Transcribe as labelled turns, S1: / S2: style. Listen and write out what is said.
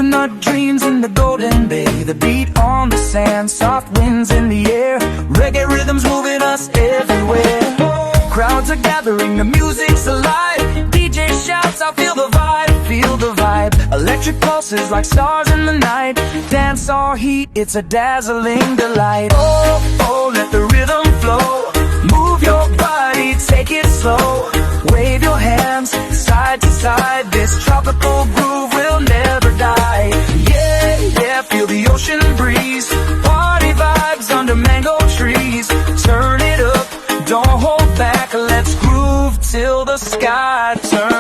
S1: Coconut dreams in the Golden Bay, the beat on the sand, soft winds in the air, reggae rhythms moving us everywhere. Crowds are gathering, the music's alive, DJ shouts, I feel the vibe, feel the vibe. Electric pulses like stars in the night, dance or heat, it's a dazzling delight. Oh, oh, let the rhythm flow, move your body, take it slow, wave your hands side to side, this tropical groove will never die. Yeah, yeah, feel the ocean breeze, party vibes under mango trees, turn it up, don't hold back, let's groove till the sky turns